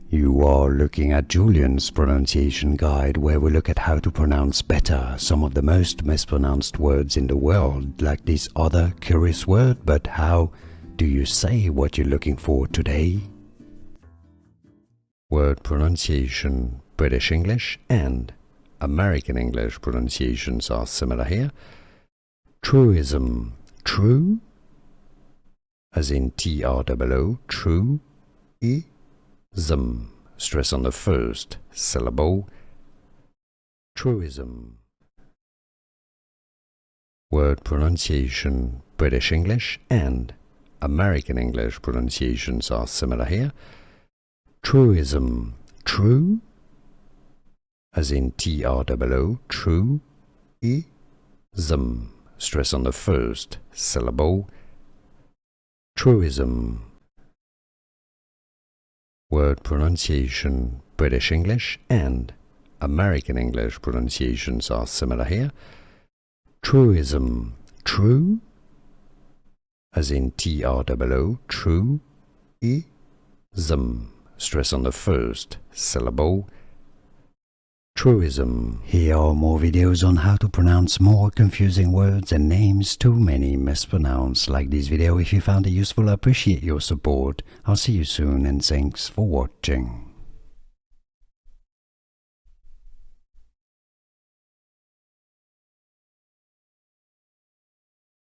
You are looking at Julian's pronunciation guide, where we look at how to pronounce better some of the most mispronounced words in the world, like this other curious word. But how do you say what you're looking for today? Word pronunciation. British English and American English pronunciations are similar here. Truism. True, as in T-R-O-O, true. Ism, stress on the first syllable. Truism. Word pronunciation. British English and American English pronunciations are similar here. Truism. True, as in T-R-O-O, true. Ism, stress on the first syllable. Truism. Word pronunciation. British English and American English pronunciations are similar here. Truism. True, as in T-R-O-O, true. Ism, stress on the first syllable. Truism. Here are more videos on how to pronounce more confusing words and names too many mispronounced. Like this video if you found it useful. I appreciate your support. I'll see you soon and thanks for watching.